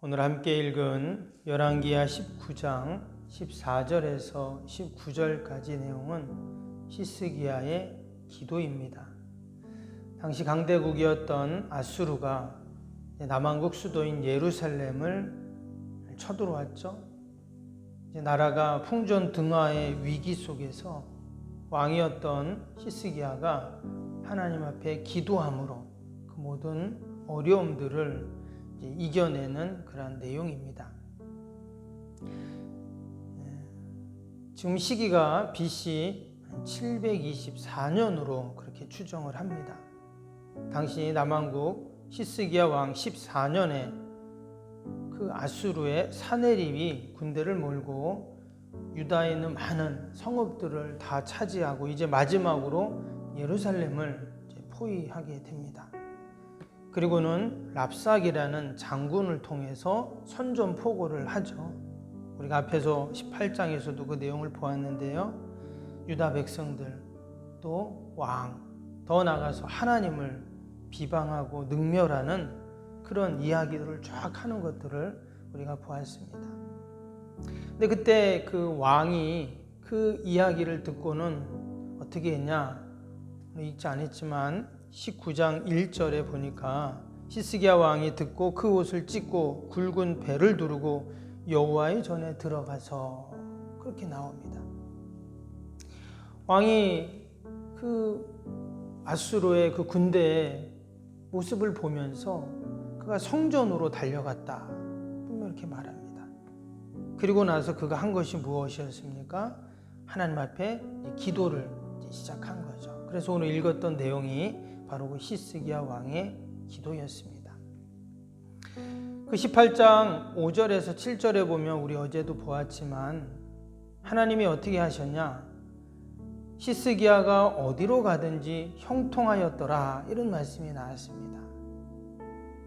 오늘 함께 읽은 열왕기하 19장 14절에서 19절까지 내용은 히스기야의 기도입니다. 당시 강대국이었던 아수르가 남왕국 수도인 예루살렘을 쳐들어왔죠. 이제 나라가 풍전등화의 위기 속에서 왕이었던 히스기야가 하나님 앞에 기도함으로 그 모든 어려움들을 이겨내는 그런 내용입니다. 지금 시기가 BC 724년으로 그렇게 추정을 합니다. 당시 남왕국 히스기야 왕 14년에 그 아수르의 사네립이 군대를 몰고 유다에 있는 많은 성읍들을 다 차지하고 이제 마지막으로 예루살렘을 포위하게 됩니다. 그리고는 랍삭이라는 장군을 통해서 선전포고를 하죠. 우리가 앞에서 18장에서도 그 내용을 보았는데요. 유다 백성들 또 왕, 더 나아가서 하나님을 비방하고 능멸하는 그런 이야기들을 쫙 하는 것들을 우리가 보았습니다. 근데 그때 그 왕이 그 이야기를 듣고는 어떻게 했냐? 읽지 않았지만 19장 1절에 보니까 히스기야 왕이 듣고 그 옷을 찢고 굵은 배를 두르고 여호와의 전에 들어가서 그렇게 나옵니다. 왕이 그 아수르의 그 군대의 모습을 보면서 그가 성전으로 달려갔다 분명 이렇게 말합니다. 그리고 나서 그가 한 것이 무엇이었습니까? 하나님 앞에 기도를 시작한 거죠. 그래서 오늘 읽었던 내용이 바로 그 히스기야 왕의 기도였습니다. 그 18장 5절에서 7절에 보면 우리 어제도 보았지만 하나님이 어떻게 하셨냐? 히스기야가 어디로 가든지 형통하였더라 이런 말씀이 나왔습니다.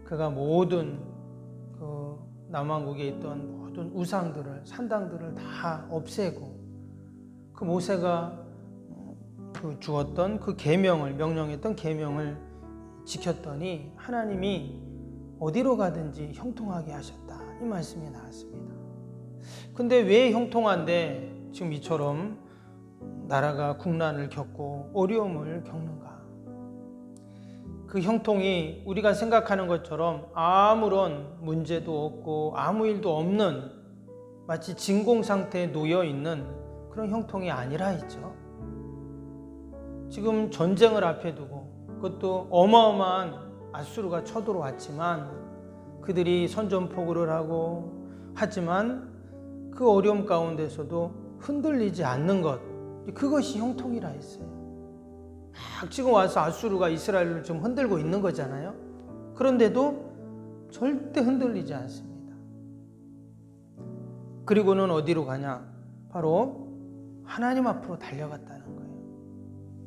그가 모든 그 남왕국에 있던 모든 우상들을 산당들을 다 없애고 그 모세가 주었던 그 계명을 명령했던 계명을 지켰더니 하나님이 어디로 가든지 형통하게 하셨다 이 말씀이 나왔습니다. 근데 왜 형통한데 지금 이처럼 나라가 국난을 겪고 어려움을 겪는가? 그 형통이 우리가 생각하는 것처럼 아무런 문제도 없고 아무 일도 없는 마치 진공 상태에 놓여 있는 그런 형통이 아니라 했죠. 지금 전쟁을 앞에 두고 그것도 어마어마한 아수르가 쳐들어왔지만 그들이 선전포고를 하고 하지만 그 어려움 가운데서도 흔들리지 않는 것 그것이 형통이라 했어요. 막 지금 와서 아수르가 이스라엘을 좀 흔들고 있는 거잖아요. 그런데도 절대 흔들리지 않습니다. 그리고는 어디로 가냐? 바로 하나님 앞으로 달려갔다는 거예요.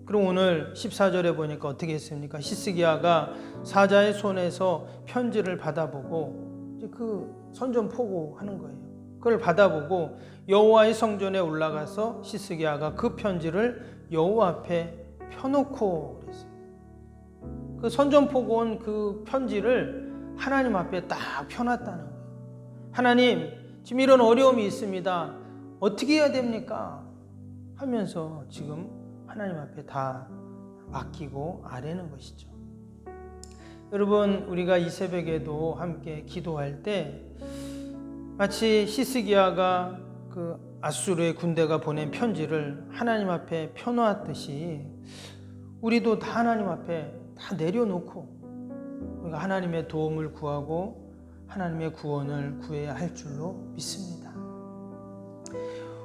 그럼 오늘 14절에 보니까 어떻게 했습니까? 히스기야가 사자의 손에서 편지를 받아보고 이제 그 선전포고 하는 거예요. 그걸 받아보고 여호와의 성전에 올라가서 히스기야가 그 편지를 여호와 앞에 펴놓고 그랬어요. 그 선전포고 온 그 편지를 하나님 앞에 딱 펴놨다는 거예요. 하나님, 지금 이런 어려움이 있습니다. 어떻게 해야 됩니까? 하면서 지금 하나님 앞에 다 맡기고 아뢰는 것이죠. 여러분, 우리가 이 새벽에도 함께 기도할 때 마치 히스기야가 그 아수르의 군대가 보낸 편지를 하나님 앞에 펴놓았듯이 우리도 다 하나님 앞에 다 내려놓고 우리가 하나님의 도움을 구하고 하나님의 구원을 구해야 할 줄로 믿습니다.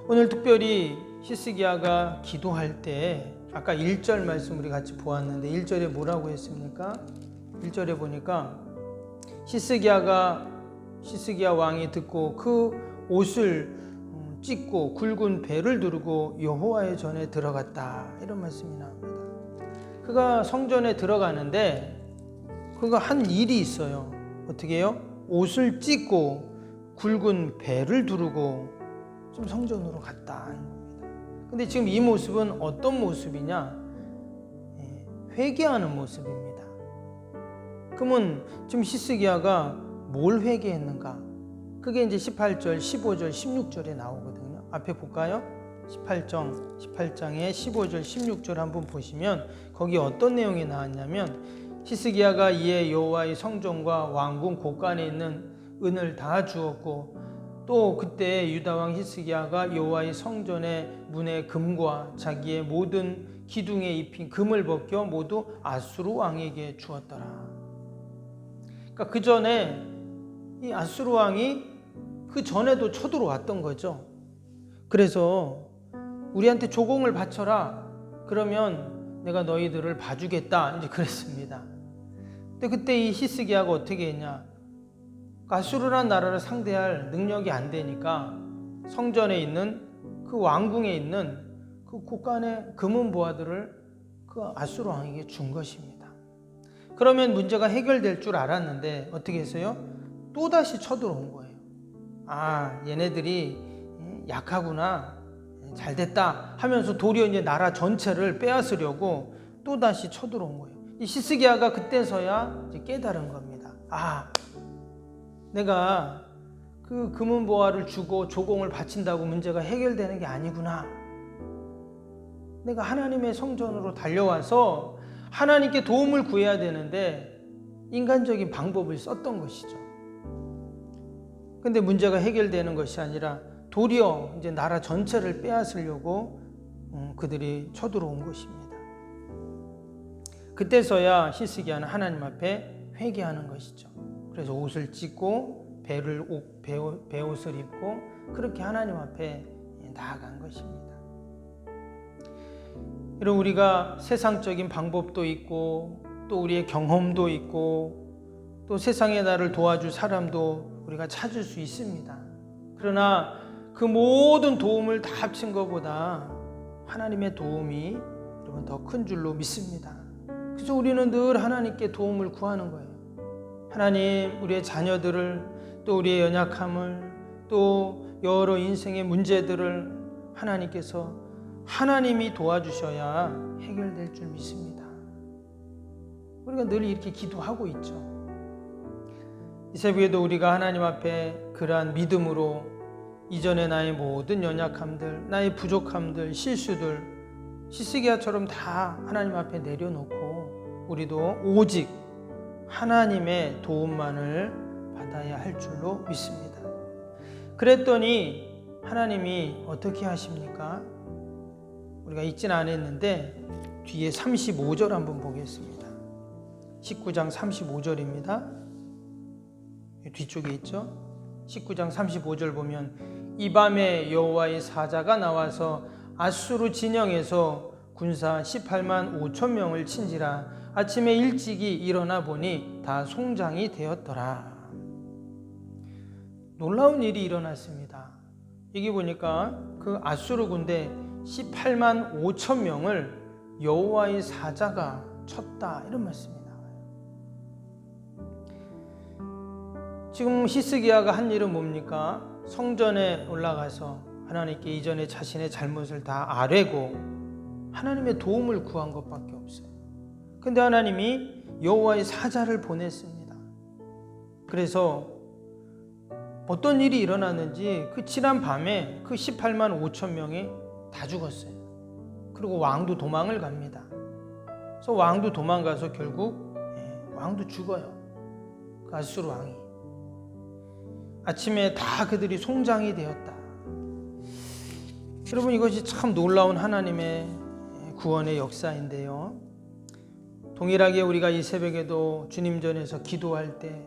오늘 특별히 히스기야가 기도할 때 아까 1절 말씀 우리 같이 보았는데 1절에 뭐라고 했습니까? 1절에 보니까 히스기야 왕이 듣고 그 옷을 찢고 굵은 배를 두르고 여호와의 전에 들어갔다 이런 말씀이 나옵니다. 그가 성전에 들어가는데 그가 한 일이 있어요. 어떻게 해요? 옷을 찢고 굵은 배를 두르고 좀 성전으로 갔다. 근데 지금 이 모습은 어떤 모습이냐? 회개하는 모습입니다. 그러면 지금 히스기야가 뭘 회개했는가? 그게 이제 18절, 15절, 16절에 나오거든요. 앞에 볼까요? 18장의 15절, 16절 한번 보시면 거기 어떤 내용이 나왔냐면 히스기야가 이에 여호와의 성전과 왕궁 곳간에 있는 은을 다 주었고 또 그때 유다 왕 히스기야가 여호와의 성전의 문의 금과 자기의 모든 기둥에 입힌 금을 벗겨 모두 아수르 왕에게 주었더라. 그러니까 그 전에 이 아수르 왕이 그 전에도 쳐들어왔던 거죠. 그래서 우리한테 조공을 바쳐라. 그러면 내가 너희들을 봐주겠다. 이제 그랬습니다. 근데 그때 이 히스기야가 어떻게 했냐? 아수르라는 나라를 상대할 능력이 안 되니까 성전에 있는 그 왕궁에 있는 그 곳간의 금은 보화들을 그 아수르 왕에게 준 것입니다. 그러면 문제가 해결될 줄 알았는데 어떻게 했어요? 또다시 쳐들어온 거예요. 아, 얘네들이 약하구나. 잘 됐다 하면서 도리어 이제 나라 전체를 빼앗으려고 또다시 쳐들어온 거예요. 이 히스기야가 그때서야 이제 깨달은 겁니다. 아, 내가 그 금은 보화를 주고 조공을 바친다고 문제가 해결되는 게 아니구나. 내가 하나님의 성전으로 달려와서 하나님께 도움을 구해야 되는데 인간적인 방법을 썼던 것이죠. 근데 문제가 해결되는 것이 아니라 도리어 이제 나라 전체를 빼앗으려고 그들이 쳐들어온 것입니다. 그때서야 히스기야는 하나님 앞에 회개하는 것이죠. 그래서 옷을 찢고 베옷을 입고 그렇게 하나님 앞에 나아간 것입니다. 이런 우리가 세상적인 방법도 있고 또 우리의 경험도 있고 또 세상에 나를 도와줄 사람도 우리가 찾을 수 있습니다. 그러나 그 모든 도움을 다 합친 것보다 하나님의 도움이 여러분 더 큰 줄로 믿습니다. 그래서 우리는 늘 하나님께 도움을 구하는 거예요. 하나님, 우리의 자녀들을 또 우리의 연약함을 또 여러 인생의 문제들을 하나님께서 하나님이 도와주셔야 해결될 줄 믿습니다. 우리가 늘 이렇게 기도하고 있죠. 이 새벽에도 우리가 하나님 앞에 그러한 믿음으로 이전에 나의 모든 연약함들, 나의 부족함들, 실수들 히스기야처럼 다 하나님 앞에 내려놓고 우리도 오직 하나님의 도움만을 받아야 할 줄로 믿습니다. 그랬더니 하나님이 어떻게 하십니까? 우리가 읽진 않았는데 뒤에 35절 한번 보겠습니다. 19장 35절입니다. 뒤쪽에 있죠. 19장 35절 보면 이 밤에 여호와의 사자가 나와서 아수르 진영에서 군사 18만 5천 명을 친지라 아침에 일찍이 일어나 보니 다 송장이 되었더라. 놀라운 일이 일어났습니다. 여기 보니까 그 아수르 군대 18만 5천 명을 여호와의 사자가 쳤다 이런 말씀이 나와요. 지금 히스기야가 한 일은 뭡니까? 성전에 올라가서 하나님께 이전에 자신의 잘못을 다 아뢰고 하나님의 도움을 구한 것밖에 없어요. 근데 하나님이 여호와의 사자를 보냈습니다. 그래서 어떤 일이 일어났는지 그 지난 밤에 그 18만 5천 명이 다 죽었어요. 그리고 왕도 도망을 갑니다. 그래서 왕도 도망가서 결국 왕도 죽어요. 그 아수르 왕이. 아침에 다 그들이 송장이 되었다. 여러분, 이것이 참 놀라운 하나님의 구원의 역사인데요. 동일하게 우리가 이 새벽에도 주님 전에서 기도할 때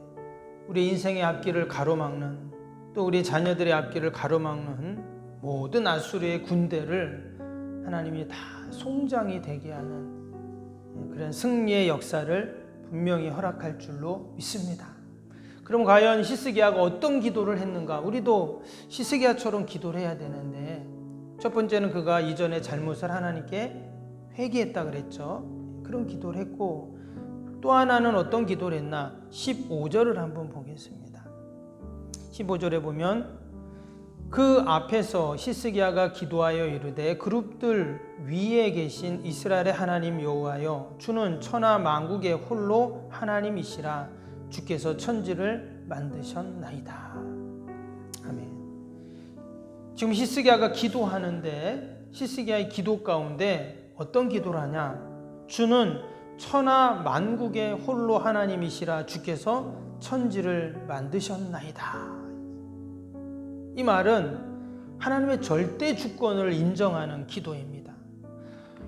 우리 인생의 앞길을 가로막는 또 우리 자녀들의 앞길을 가로막는 모든 아수르의 군대를 하나님이 다 송장이 되게 하는 그런 승리의 역사를 분명히 허락할 줄로 믿습니다. 그럼 과연 히스기야가 어떤 기도를 했는가? 우리도 히스기야처럼 기도를 해야 되는데 첫 번째는 그가 이전의 잘못을 하나님께 회개했다 그랬죠. 그런 기도를 했고 또 하나는 어떤 기도를 했나? 15절을 한번 보겠습니다. 15절에 보면 그 앞에서 히스기야가 기도하여 이르되 그룹들 위에 계신 이스라엘의 하나님 여호와여 주는 천하 만국의 홀로 하나님이시라 주께서 천지를 만드셨나이다. 지금 히스기야가 기도하는데 히스기야의 기도 가운데 어떤 기도를 하냐? 주는 천하 만국의 홀로 하나님이시라 주께서 천지를 만드셨나이다. 이 말은 하나님의 절대 주권을 인정하는 기도입니다.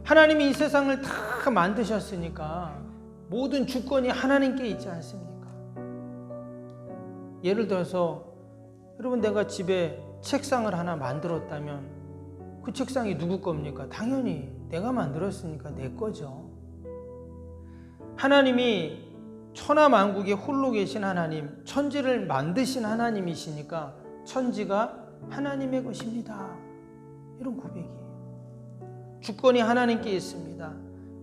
하나님이 이 세상을 다 만드셨으니까 모든 주권이 하나님께 있지 않습니까? 예를 들어서 여러분, 내가 집에 책상을 하나 만들었다면 그 책상이 누구 겁니까? 당연히 내가 만들었으니까 내 거죠. 하나님이 천하 만국에 홀로 계신 하나님, 천지를 만드신 하나님이시니까 천지가 하나님의 것입니다. 이런 고백이에요. 주권이 하나님께 있습니다.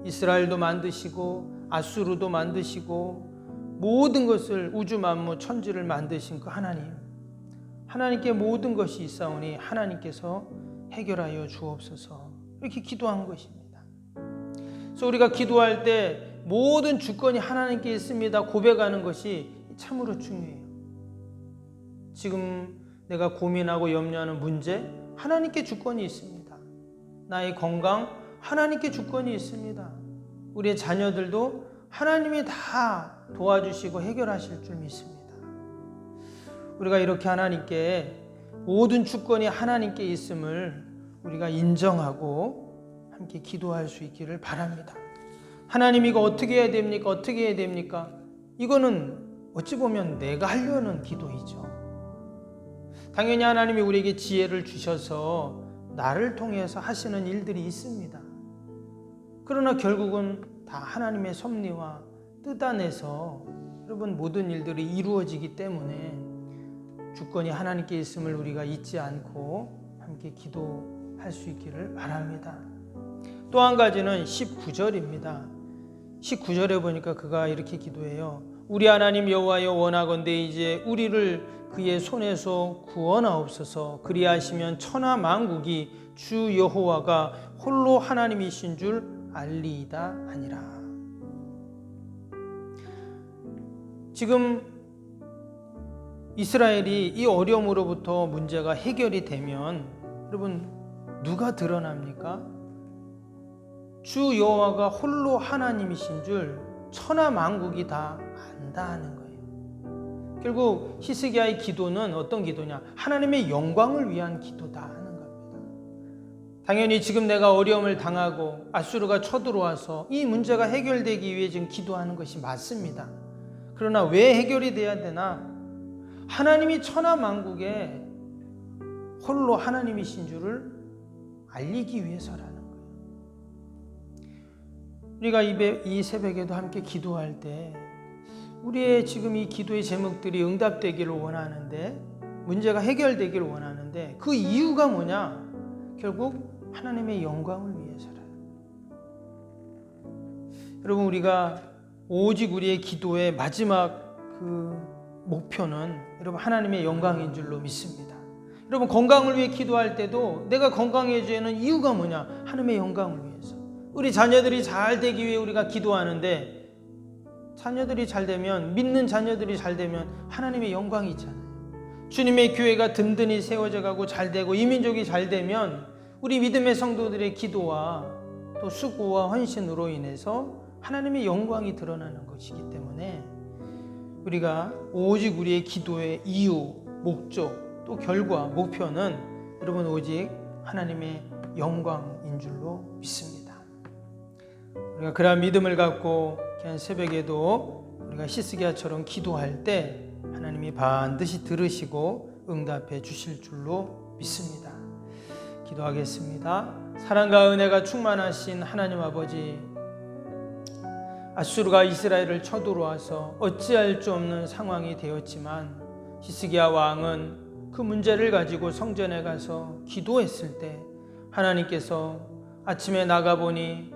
이스라엘도 만드시고 아수르도 만드시고 모든 것을, 우주 만물 천지를 만드신 그 하나님, 하나님께 모든 것이 있사오니 하나님께서 해결하여 주옵소서. 이렇게 기도한 것입니다. 그래서 우리가 기도할 때 모든 주권이 하나님께 있습니다 고백하는 것이 참으로 중요해요. 지금 내가 고민하고 염려하는 문제, 하나님께 주권이 있습니다. 나의 건강, 하나님께 주권이 있습니다. 우리의 자녀들도 하나님이 다 도와주시고 해결하실 줄 믿습니다. 우리가 이렇게 하나님께 모든 주권이 하나님께 있음을 우리가 인정하고 함께 기도할 수 있기를 바랍니다. 하나님, 이거 어떻게 해야 됩니까? 어떻게 해야 됩니까? 이거는 어찌 보면 내가 하려는 기도이죠. 당연히 하나님이 우리에게 지혜를 주셔서 나를 통해서 하시는 일들이 있습니다. 그러나 결국은 다 하나님의 섭리와 뜻 안에서 여러분 모든 일들이 이루어지기 때문에 주권이 하나님께 있음을 우리가 잊지 않고 함께 기도할 수 있기를 바랍니다. 또 한 가지는 19절입니다. 19절에 보니까 그가 이렇게 기도해요. 우리 하나님 여호와여, 원하건대 이제 우리를 그의 손에서 구원하옵소서. 그리하시면 천하 만국이 주 여호와가 홀로 하나님이신 줄 알리이다 하니라. 지금 이스라엘이 이 어려움으로부터 문제가 해결이 되면 여러분 누가 드러납니까? 주 여호와가 홀로 하나님이신 줄 천하 만국이 다 안다 하는 거예요. 결국 히스기야의 기도는 어떤 기도냐? 하나님의 영광을 위한 기도다 하는 겁니다. 당연히 지금 내가 어려움을 당하고 아수르가 쳐들어와서 이 문제가 해결되기 위해 지금 기도하는 것이 맞습니다. 그러나 왜 해결이 돼야 되나? 하나님이 천하 만국에 홀로 하나님이신 줄을 알리기 위해서라는 거예요. 우리가 이 새벽에도 함께 기도할 때 우리의 지금 이 기도의 제목들이 응답되기를 원하는데, 문제가 해결되기를 원하는데 그 이유가 뭐냐? 결국 하나님의 영광을 위해서라는 거예요. 여러분, 우리가 오직 우리의 기도의 마지막 그 목표는 여러분 하나님의 영광인 줄로 믿습니다. 여러분, 건강을 위해 기도할 때도 내가 건강해지는 이유가 뭐냐? 하나님의 영광을 위해서. 우리 자녀들이 잘 되기 위해 우리가 기도하는데, 자녀들이 잘 되면, 믿는 자녀들이 잘 되면 하나님의 영광이 있잖아요. 주님의 교회가 든든히 세워져 가고 잘 되고 이 민족이 잘 되면 우리 믿음의 성도들의 기도와 또 수고와 헌신으로 인해서 하나님의 영광이 드러나는 것이기 때문에 우리가 오직 우리의 기도의 이유, 목적, 또 결과, 목표는 여러분 오직 하나님의 영광인 줄로 믿습니다. 우리가 그러한 믿음을 갖고 귀한 새벽에도 우리가 히스기야처럼 기도할 때 하나님이 반드시 들으시고 응답해 주실 줄로 믿습니다. 기도하겠습니다. 사랑과 은혜가 충만하신 하나님 아버지, 아수르가 이스라엘을 쳐들어와서 어찌할 수 없는 상황이 되었지만 히스기야 왕은 그 문제를 가지고 성전에 가서 기도했을 때 하나님께서 아침에 나가보니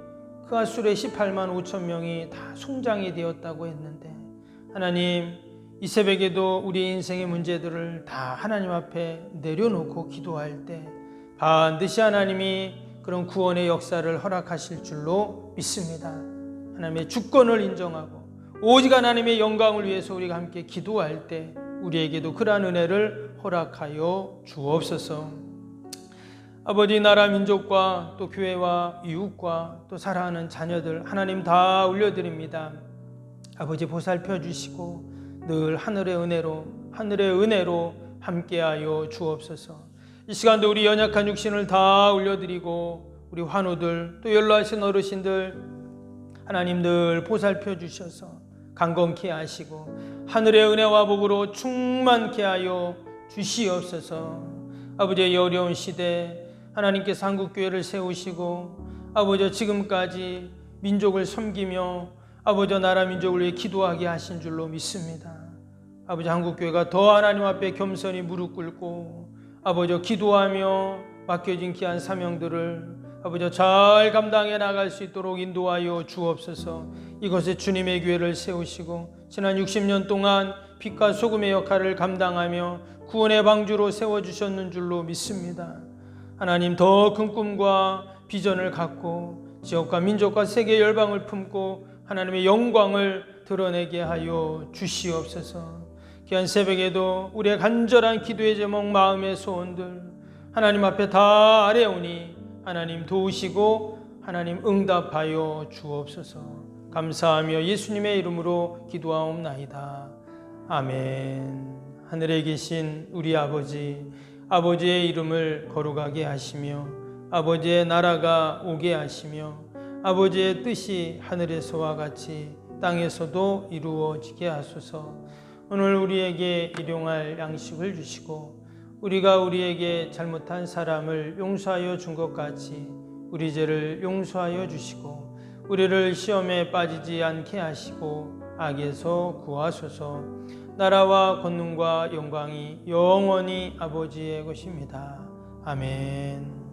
그 아수르의 18만 5천 명이 다 송장이 되었다고 했는데, 하나님 이 새벽에도 우리 인생의 문제들을 다 하나님 앞에 내려놓고 기도할 때 반드시 하나님이 그런 구원의 역사를 허락하실 줄로 믿습니다. 하나님의 주권을 인정하고 오직 하나님의 영광을 위해서 우리가 함께 기도할 때 우리에게도 그러한 은혜를 허락하여 주옵소서. 아버지 나라 민족과 또 교회와 이웃과 또 사랑하는 자녀들 하나님 다 올려드립니다. 아버지 보살펴 주시고 늘 하늘의 은혜로 함께하여 주옵소서. 이 시간도 우리 연약한 육신을 다 올려드리고 우리 환우들 또 연로하신 어르신들 하나님 늘 보살펴 주셔서 강건케 하시고 하늘의 은혜와 복으로 충만케 하여 주시옵소서. 아버지의 어려운 시대 하나님께서 한국교회를 세우시고 아버지 지금까지 민족을 섬기며 아버지 나라 민족을 위해 기도하게 하신 줄로 믿습니다. 아버지 한국교회가 더 하나님 앞에 겸손히 무릎 꿇고 아버지 기도하며 맡겨진 귀한 사명들을 아버지 잘 감당해 나갈 수 있도록 인도하여 주옵소서. 이곳에 주님의 교회를 세우시고 지난 60년 동안 빛과 소금의 역할을 감당하며 구원의 방주로 세워주셨는 줄로 믿습니다. 하나님 더 큰 꿈과 비전을 갖고 지역과 민족과 세계 열방을 품고 하나님의 영광을 드러내게 하여 주시옵소서. 귀한 새벽에도 우리의 간절한 기도의 제목 마음의 소원들 하나님 앞에 다 아뢰오니 하나님 도우시고 하나님 응답하여 주옵소서. 감사하며 예수님의 이름으로 기도하옵나이다. 아멘. 하늘에 계신 우리 아버지의 이름을 거룩하게 하시며 아버지의 나라가 오게 하시며 아버지의 뜻이 하늘에서와 같이 땅에서도 이루어지게 하소서. 오늘 우리에게 일용할 양식을 주시고 우리가 우리에게 잘못한 사람을 용서하여 준 것 같이 우리 죄를 용서하여 주시고 우리를 시험에 빠지지 않게 하시고 악에서 구하소서. 나라와 권능과 영광이 영원히 아버지의 것입니다. 아멘.